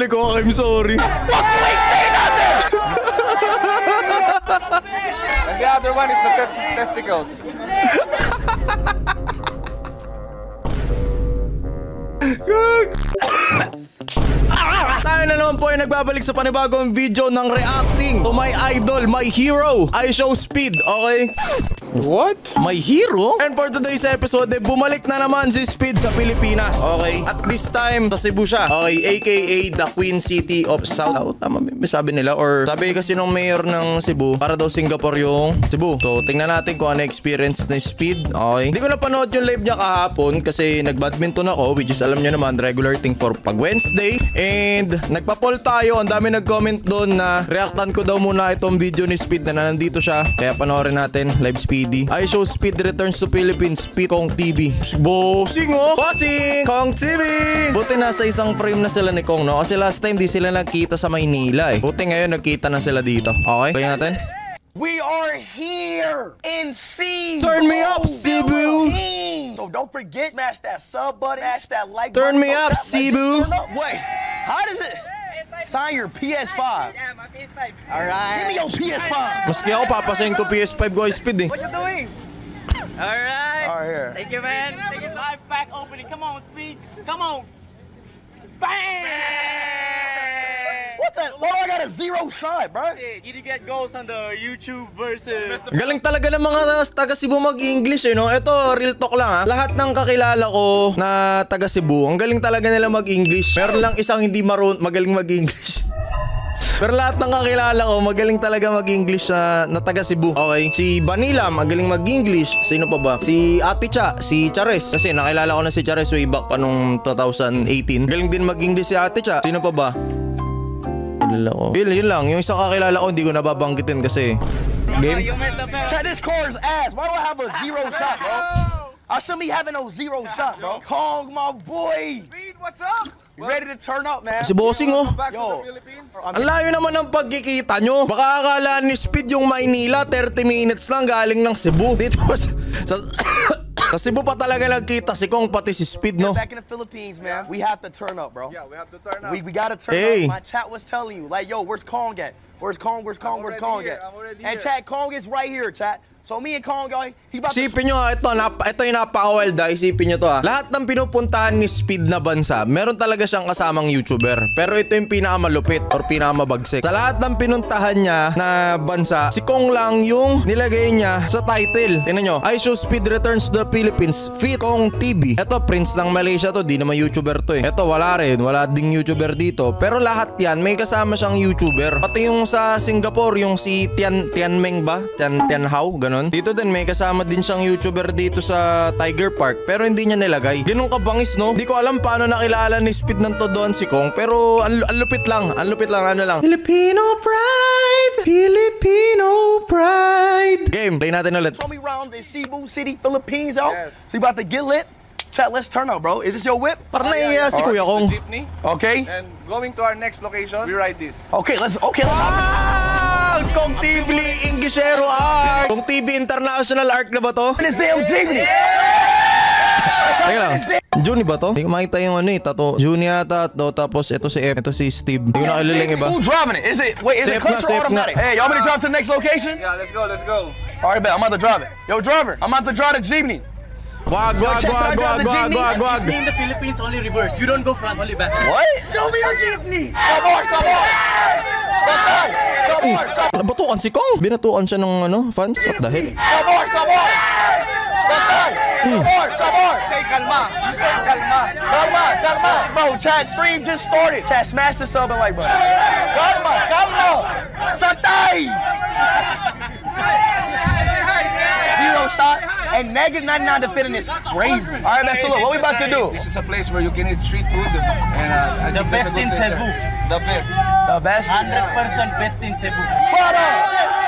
Nahuli ko, I'm sorry. What do we say nothing? And the other one is the testicles. Tayo na naman po ay nagbabalik sa panibagong video ng reacting to my idol, my hero, IShowSpeed, okay? What? My hero? And for today's episode, bumalik na naman si Speed sa Pilipinas, okay? At this time, sa Cebu siya, okay? AKA the Queen City of South. Oh, tama may sabi nila, or sabi kasi nung mayor ng Cebu, para daw Singapore yung Cebu. So, tingnan natin kung ano experience ni Speed, okay? Hindi ko napanood yung live niya kahapon kasi nag-badminton ako, which is alam niyo naman, regular thing for pag Wednesday. And nagpa-poll tayo, ang dami nag-comment doon na reactan ko daw muna itong video ni Speed na nandito siya. Kaya panoorin natin, live Speedy. IShowSpeed returns to Philippines, Speed Kong TV. Bossing oh! Bossing! Kong TV! Buti nasa isang frame na sila ni Kong, no? Kasi last time di sila nagkita sa Maynila eh. Buti ngayon nagkita na sila dito. Okay? Play natin. We are here in Cebu. Turn me up, Cebu! So don't forget, smash that sub button, smash that like Turn button. me up, Cebu! Wait, how does it? Sign your PS5. Yeah, my PS5. Alright. Give me your PS5. Maski ako papasayin ko PS5 ko Speed eh. What you doing? Alright. Alright, here. Thank you, man. Thank you. Live pack opening. Come on, Speed. Come on. Bang! What the? Oh, I got a 0 shot, bro. Shit, you did get goals on the YouTube versus. Galing talaga ng mga taga Cebu mag-English eh, no? Ito, real talk lang ha. Lahat ng kakilala ko na taga Cebu, ang galing talaga nila mag-English. Meron lang isang hindi magaling mag-English. Pero lahat ng kakilala ko, magaling talaga mag-English na taga Cebu. Okay? Si Vanilla, magaling mag-English. Sino pa ba? Si Ate Cha, si Chares. Kasi nakilala ko na si Chares way back pa nung 2018. Galing din mag-English si Ate Cha. Sino pa ba? Yun lang. Yung isang kakilala ko, hindi ko nababanggitin kasi. Game? Check this car's ass. Why do I have a 0 shot, bro? I shouldn't be having no 0 shot, bro. Kong, my boy. Speed, what's up? You ready to turn up, man? Si Bossing oh. Back Yo. to the Philippines? Ang layo naman ng pagkikita nyo. Baka akala ni Speed yung Maynila 30 minutes lang galing ng Cebu. Dito sa Cebu pa talaga nagkita si Kong pati si Speed, no? Back in the Philippines, man. We have to turn up, bro. Yeah, we have to turn up. We gotta turn Hey. up. My chat was telling you, like, yo, where's Kong at? Where's Kong? Where's Kong? Where's Kong here. at? I'm already And here. chat, Kong is right here, chat. So me and Kong, he about to... Isipin nyo ha, ito yung napaka-wild ha. Isipin nyo to ha. Lahat ng pinupuntahan ni Speed na bansa, meron talaga siyang kasamang YouTuber. Pero ito yung pinakamalupit or pinakamabagsik. Sa lahat ng pinuntahan niya na bansa, si Kong lang yung nilagay niya sa title. Tingnan nyo, IShowSpeed returns to the Philippines, Fit Kong TV. Ito, Prince ng Malaysia to, di naman YouTuber to eh. Ito, wala rin, wala ding YouTuber dito. Pero lahat yan, may kasama siyang YouTuber. Pati yung sa Singapore, yung si Tianmeng ba? Tian Hao, ganun. Dito din may kasama din siyang YouTuber dito sa Tiger Park pero hindi niya nilagay. Ganun kabangis, no? Hindi ko alam paano nakilala ni Speed ng Todon si Kong pero ang lupit lang. Ang lupit lang, ano lang. Filipino pride! Filipino pride! Game, play natin ulit. Show me around the Cebu City, Philippines, yo. Yes. So you about to get lit? Chat, let's turn up, bro. Is this your whip? Parang naiiya si Kuya Kong. Jeepney. Okay. And going to our next location, we ride this. Okay, let's... Kong TV Englishero Arc! Kong TV International Arc na ba to? This damn jeepney. Teka lang. Juni ba to? Hindi ko makita yung ano eh, tato. Juni yata to, tapos ito si F, ito si Steve. Hindi ko nakaliling iba. Who's driving it? Is it Safe clutch na, or automatic? Hey, y'all want me to drive to the next location? Yeah, let's go, let's go. All right, bet. I'm about to drive it. Yo, driver, I'm about to drive the jeepney. Wag. In the Philippines, only reverse. You don't go front, only back. What? Show me your jeepney. Sabor. Nabatukan si Kong. Binatukan siya ng ano, fans. What the hell? Sabor. Say kalma. You say kalma. Calma. Bro, chat stream just started. Chat, smash the sub and like button. Calma. Santay. 0 shot and negative 99 to fit in is crazy. All right, man, so look, what we about to do? This is a place where you can eat street food. And, The best in Cebu. The best. The best? 100% best in Cebu.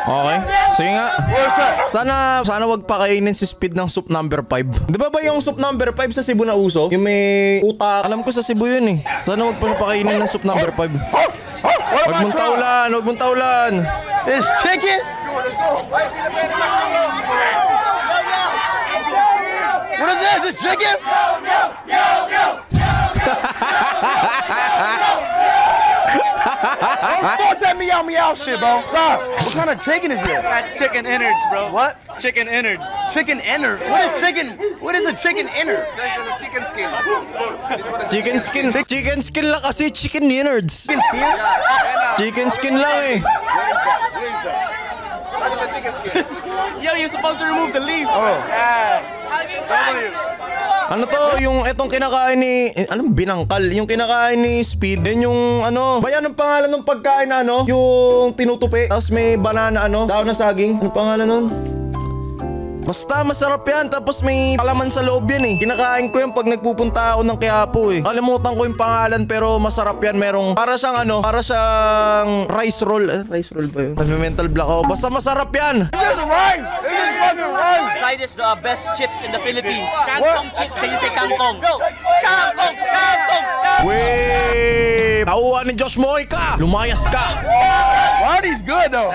Okay. Sige nga. Where's that? Sana wag pakainin si Speed ng soup number 5. Di ba yung soup number 5 sa Cebu na uso? Yung may utak. Alam ko sa Cebu yun eh. Sana wag pa pakainin ng soup number 5. Wag mong taulan. It's chicken? Let's go. I see the man in my What is this? Is it chicken? Yo. meow shit, bro. Stop. What kind of chicken is this? That's chicken innards, bro. What? Chicken innards. Chicken innard. What is chicken? What is a chicken innard? Chicken skin. Chicken skin. Chicken skin lang kasi chicken innards. Chicken skin? Chicken skin lang eh. That is a chicken skin. Yo, you're supposed to remove the leaf. Oh. Yeah. W. Ano to, yung etong kinakain ni, anong binangkal? Yung kinakain ni Speed, din yung ano, bayan ang pangalan ng pagkain na ano, yung tinutupi, tapos may banana ano, daw na saging, ano pangalan nun? Basta masarap yan, tapos may palaman sa loob yan eh. Kinakain ko yan pag nagpupunta ako ng Quiapo eh. Kalimutan ko yung pangalan pero masarap yan. Merong para siyang ano, para siyang rice roll. Rice roll ba yun? Mental block ako. Basta masarap yan. This is rice. This is fucking rice. Try this, the best chips in the Philippines. Kangkong chips. Can you say kangkong? Go! Kangkong! Kangkong! Wait! Tauhan ni Josh Moy ka! Lumayas ka! Why are these good though?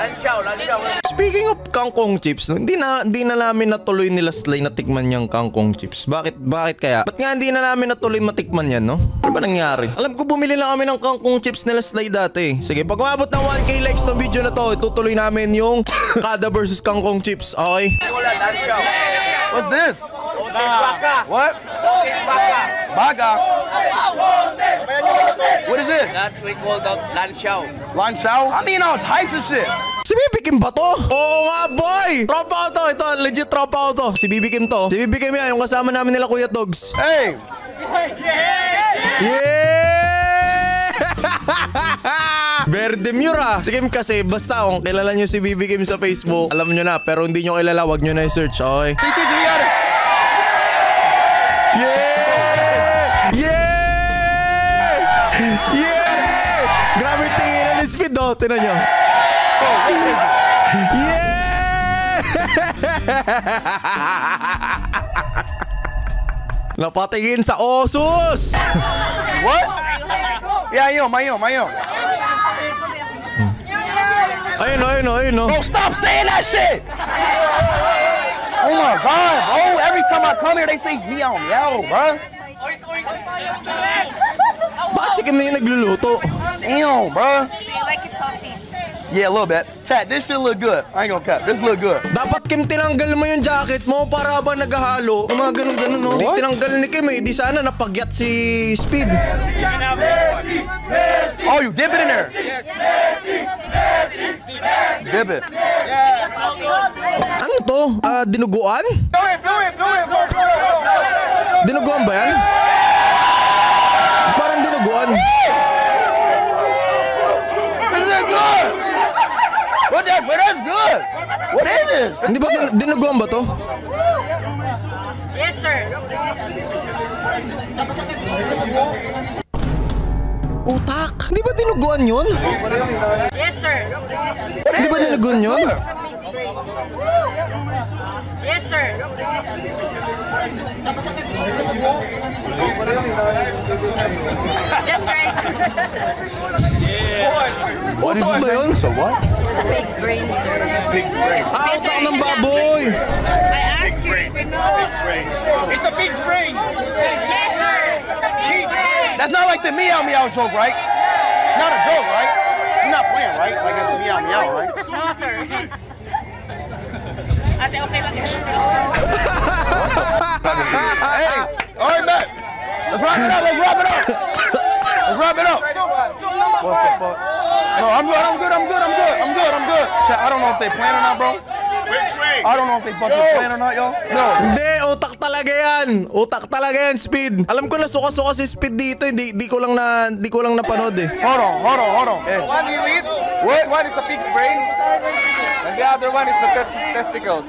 Speaking of kangkong chips, no, hindi na namin natuloy nila Sly na tikman yung kangkong chips. Bakit kaya? Ba't nga hindi na namin natuloy matikman yan, no? Ano ba nangyari? Alam ko bumili lang kami ng kangkong chips nila Sly dati. Sige, pag umabot ng 1K likes ng video na to, itutuloy namin yung Kada versus kangkong chips. Okay? What's this? What? Baga. What is this? That we call that lanxiao. Lanxiao? I mean all types of shit. Si Bibi Kim ba to? Oo nga, boy! Tropa ko to. Ito, legit tropa ko to. Si Bibi Kim to. Si Bibi Kim yan, yung kasama namin nila Kuya Dogs. Hey. Yeah! Very demure ah. Si Kim kasi, basta kung kilala nyo si Bibi Kim sa Facebook, alam nyo na. Pero hindi nyo kilala, wag nyo na i-search, okay? Yeah! Yeah! Yeah! Grabe tingin na Speed oh. Tinan nyo. Yeah! Napatingin sa osus! What? Yeah, mayo. Ayun oh. Bro, stop saying that shit! Oh my god, bro. Every time I come here, they say meow, bro. Bakit si Kim na yung nagluluto? Damn, bro. Do you like it salty? Yeah, a little bit. Chat, this shit look good. I ain't gonna cut. This look good. Dapat Kim tinanggal mo yung jacket mo para ba naghahalo? Ang mga ganun no? Di tinanggal ni Kim eh. Di sana napagyat si Speed. Oh, you dip it in there? Dip it. Ano to? Dinuguan? Dinuguan ba yan? Parang dinuguan. Is that good? That's good. What is this? Hindi ba dinuguan ba to? Yes, sir. Utak! Di ba dinuguan yun? Yes, sir. Di ba dinuguan yun? Yes, sir. Just try. Utak ba yun? So what? It's a big brain, sir. Utak ng baboy! I asked you if you know. It's a big brain. Yes, sir. It's a big brain. That's not like the meow joke, right? Not a joke, right? You're not playing, right? Like it's meow, right? No, sir. Ate, okay lang yun. Hey, all right, back. Let's wrap it up. Let's wrap it up. What the fuck? No, I'm good. Chat, I don't know if they playing or not, bro. I don't know if they fucking playing or not, yo. No. Hindi, utak talaga yan. Utak talaga yan, Speed. Alam ko na suka-suka si Speed dito. Di ko lang napanood eh. Hold on. Hey. One you eat, one is a pig's brain, and the other one is the testicles.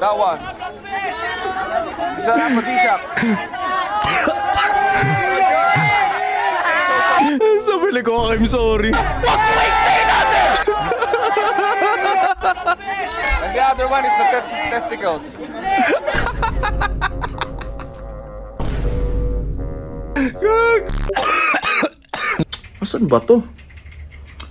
That one. It's an aphrodisiac. Sabi ko, I'm sorry. And the other one is the testicles. Asan ba to?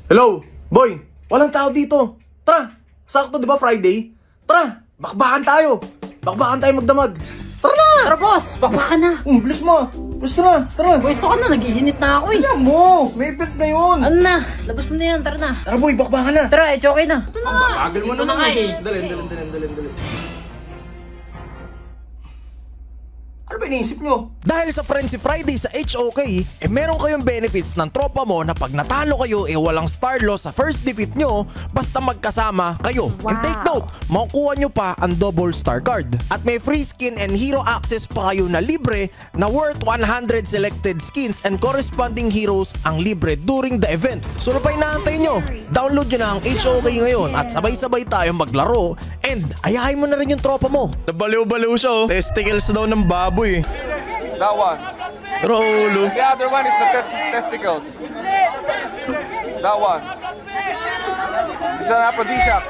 Hello, boy. Walang tao dito. Tara, sakto 'di ba Friday? Tara, bakbakan tayo magdamag. Tara na! Tara, boss! Baba ka na! Bilis mo. Gusto na. Tara. Pwesto ka na, nagihinit na ako eh. Kaya mo. May bet na yun. Ano na? Labas mo na yan, tara na. Tara boy, bakbakan na. Tara, okay na. Ito na nga. Bagal mo Ito na nga eh. Dalin. Ano ba iniisip nyo? Dahil sa Frenzy Friday sa HOK, meron kayong benefits ng tropa mo na pag natalo kayo, walang star loss sa first defeat nyo, basta magkasama kayo. And take note, makukuha nyo pa ang double star card. At may free skin and hero access pa kayo na libre na worth 100 selected skins and corresponding heroes ang libre during the event. So ano pa inaantay nyo? Download nyo na ang HOK ngayon at sabay-sabay tayo maglaro and ayahin mo na rin yung tropa mo. Nabaliw-baliw siya oh. Testicles daw ng baboy. That one. Rolo. The other one is the testicles. That one. It's an aphrodisiac.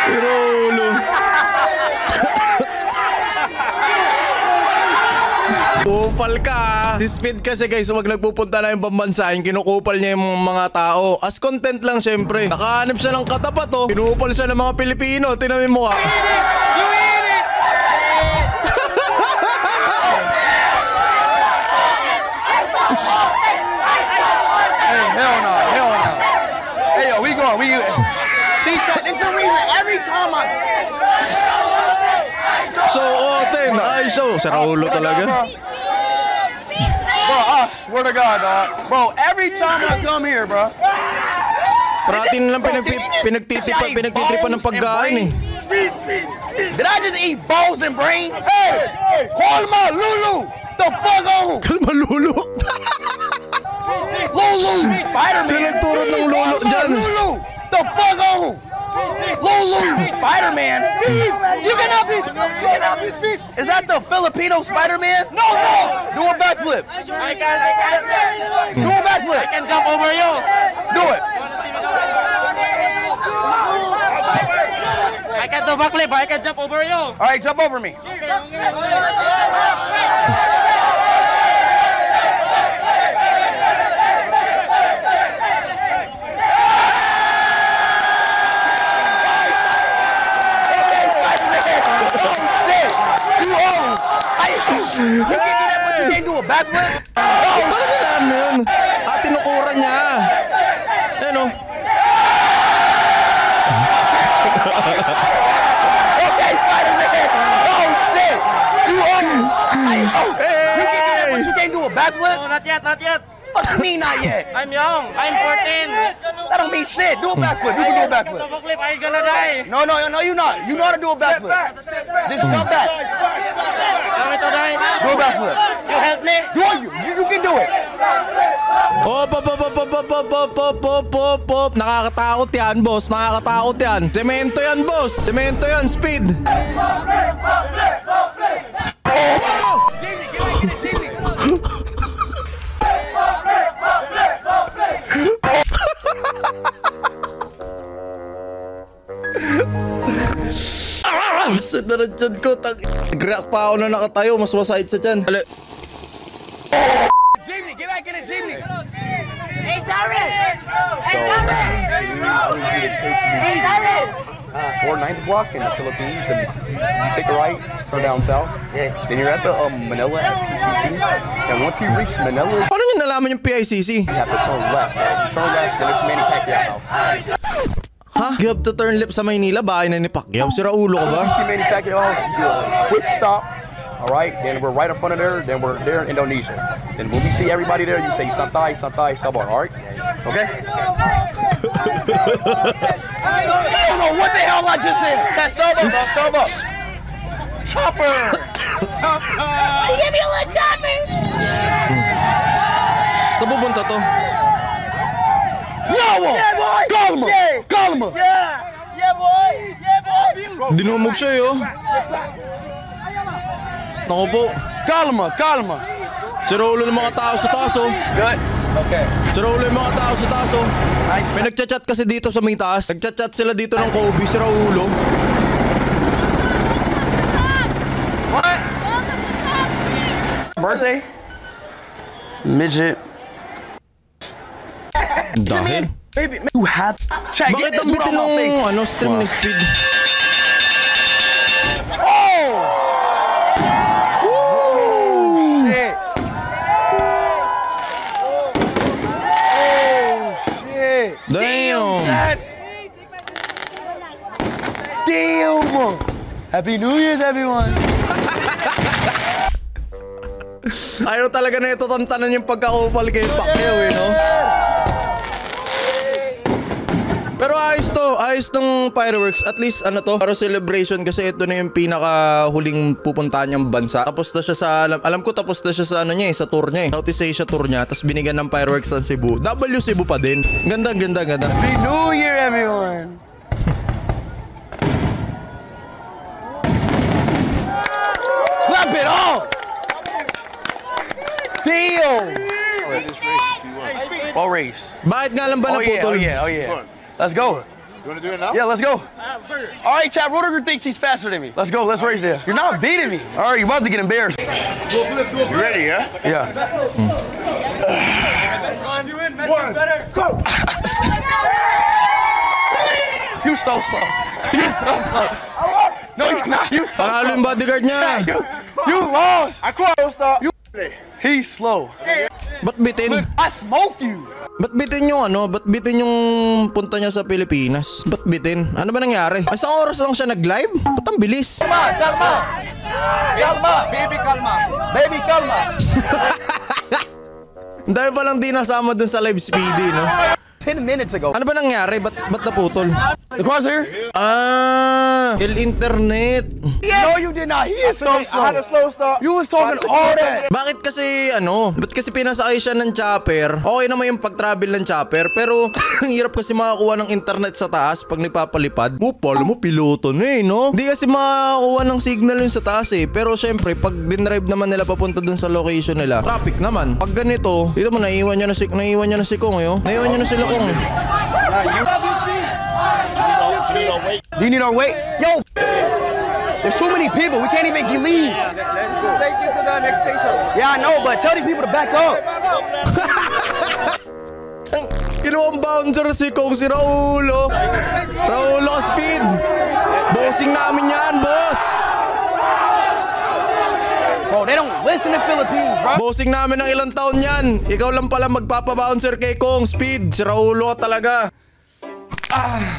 Rolo. Kupal ka. Si Speed kasi guys, wag nagpupunta na yung pambansahin, kinukupal niya yung mga tao. As content lang syempre. Nakahanap siya ng katapat oh. Kinupal siya ng mga Pilipino. Tinamin mo ka. Hey, hell no. Hey, yo, we going. See, this is the reason every time So, Oten, ay show. Si Raulo talaga. Bro, I swear to God, dog. Bro, every time I come here, bro. Parating lang pinagtitripan ng pagkain eh. Did I just eat balls and brain? Hey, call my Lulu. The fuck on? Kalma Lulu. Lulu, Spider-Man. Siya nagturo ng Lulu dyan. Lulu, the fuck on? Lulu, Spider-Man. You cannot be speech. Is that the Filipino Spider-Man? No. Do a backflip. I can. Do a backflip. I can jump over you. Do it. I can do backflip. I can jump over you. All right, jump over me. You can't do that, but you can't do a backflip? Parang kailangan mo yun. At tinukuran niya. Ayan o. Okay, Spider-Man! Oh, shit! You own! You can't do that, but you can't do a backflip? No, not yet, not yet. What do you mean not yet? I'm young. I'm 14. That don't mean shit. Do a backflip. You can do a backflip. Do backflip. I'm gonna die. No, you're not. You know how to do a backflip. Just jump back. Want me to die? Do a backflip. You help me? Do it. You can do it. Hop. Nakakatakot yan, boss. Nakakatakot yan. Semento yan, boss. Semento yan, Speed. Sa darajad ko, nag-react pa ako na nakatayo. Mas masahid sa tiyan. Jeepney, get back in the Jeepney. Hey, Darren! Hey, Darren! 4th block in the Philippines, and you take a right, turn down south. Then you're at the Manila at PCC. And once you reach Manila, Paano nyo nalaman yung PICC? you have to turn left. You turn left, then it's Manny Pacquiao house. Ha? You have to turn left sa Maynila, bahay na ni Pacquiao. Sira ulo ka ba? You see Manny Pacquiao house, you do a quick stop. All right, then we're right in front of there. Then we're there in Indonesia. Then when we see everybody there, you say Santai, Sabar. All right, okay? I don't know what the hell I just said. That's Soba. Chopper. Give me a little chopper! Sa pupunta to? Yawa. Kalma. Yeah, boy. Dinumog siya yo. Naku po. Kalma. Si Rolo ng mga tao sa taso. Good. Okay. Si Rolo yung mga tao sa taso. May nagchat-chat kasi dito sa may taas. Nagchat-chat sila dito ng Kobe. Si Raulo. What? birthday? Midget. Dahil. Baby, you have. Check. Bakit ang bitin ng stream ni Speed? Oh! Shit. Oh shit. Damn. Damn. Happy New Year's, everyone. Ayaw talaga na ito tantanan yung pagkakupal kay Pacquiao no? Pero ayos tong fireworks. At least para celebration kasi ito na yung pinaka huling pupuntahan niyang bansa. Tapos na siya sa, alam ko tapos na siya sa sa tour niya Southeast Asia tour niya. Tapos binigyan ng fireworks ng Cebu. W Cebu pa din. Ganda. Happy New Year, everyone. Clap it all! Damn! What race? Bakit nga lang ba naputol? Oh yeah. Let's go. You want to do it now? Yeah, let's go. All right, Chad, Rodiger thinks he's faster than me. Let's go, let's race there. You're not beating me. All right, you're about to get embarrassed. You ready, yeah? Yeah. Go! You're so slow. You're so slow. No, you're not. You're so Panalo yung bodyguard niya. You lost. I crossed up. He's slow. Ba't bitin? I smoked you. Ba't bitin yung Ba't bitin yung punta niya sa Pilipinas? Ba't bitin? Ano ba nangyari? Isang oras lang siya nag-live? Ba't ang bilis? Calma. Baby, calma. Baby, calma. Dahil palang di nasama dun sa live Speedy, no? 10 minutes ago. Ano ba nangyari? Ba't naputol? The crosshair? El internet. No, you did not. He is so slow. I had a slow start. You was talking all that. Bakit kasi ba't kasi pinasakay siya ng chopper? Okay naman yung pag-travel ng chopper, pero ang hirap kasi makakuha ng internet sa taas pag nagpapalipad. Pala mo piloto na no? Hindi kasi makakuha ng signal yun sa taas Pero syempre, pag dinrive naman nila papunta dun sa location nila, traffic naman. Pag ganito, dito mo naiwan niya na si Kong Naiwan niya na sila Kong Do you need our weight? Yo! There's too many people. We can't even leave. Let's take you to the next station. Yeah, I know, but tell these people to back up. Kinuwang bouncer si Kong, si Raulo ka Speed. Bossing namin yan, boss. Bro, they don't listen to Philippines, bro. Bossing namin ng ilang taon yan. Ikaw lang pala magpapabouncer kay Kong, Speed. Si Raulo ka talaga.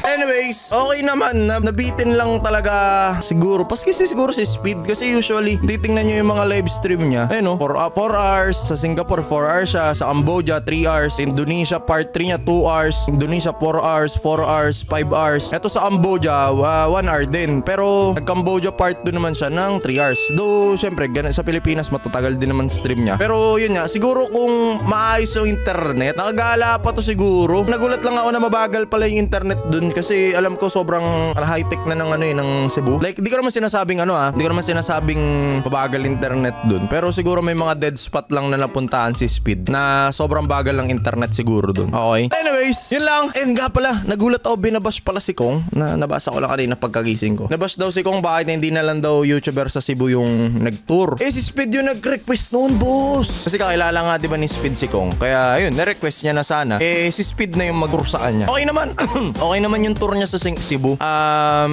Anyways, okay naman. Nabitin lang talaga siguro. Siguro si Speed. Kasi usually, titingnan nyo yung mga live stream niya. 4 hours. Sa Singapore, 4 hours siya. Sa Cambodia, 3 hours. Indonesia, part 3 niya, 2 hours. Indonesia, 4 hours, 4 hours, 5 hours. Ito sa Cambodia, 1 hour din. Pero, nag-Cambodia part 2 naman siya ng 3 hours. Though, syempre, sa Pilipinas, matatagal din naman stream niya. Pero, yun nga, siguro kung maayos yung internet, nakagala pa to siguro. Nagulat lang ako na mabagal pala yung internet dun kasi alam ko sobrang high-tech na ng Cebu. Like, di ko naman sinasabing di ko naman sinasabing pabagal internet dun. Pero siguro may mga dead spot lang na napuntaan si Speed na sobrang bagal lang internet siguro dun. Okay? Anyways, yun lang. And nga pala, nagulat ako, binabash pala si Kong. Nabasa ko lang kanina pagkagising ko. Nabash daw si Kong, bakit hindi na lang daw YouTuber sa Cebu yung nag-tour. Si Speed yung nag-request noon, boss. Kasi kakilala nga diba ni Speed si Kong. Kaya yun, na-request niya na sana. Si Speed na yung mag-tour sa kanya. Okay naman. Okay naman yung tour niya sa Cebu.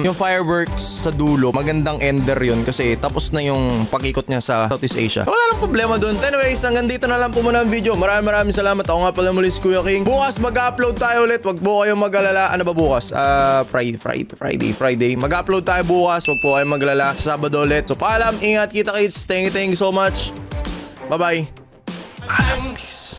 Yung fireworks sa dulo, magandang ender yun kasi tapos na yung pag-ikot niya sa Southeast Asia. Wala lang problema dun. Anyways, hanggang dito na lang po muna ang video. Maraming salamat. Ako nga pala muli si Kuya King. Bukas mag-upload tayo ulit. Wag po kayong mag-alala. Ano ba bukas? Friday. Mag-upload tayo bukas. Wag po kayong mag-alala. Sabado ulit. So paalam, ingat, kita kids. Thank you so much. Bye-bye. Peace.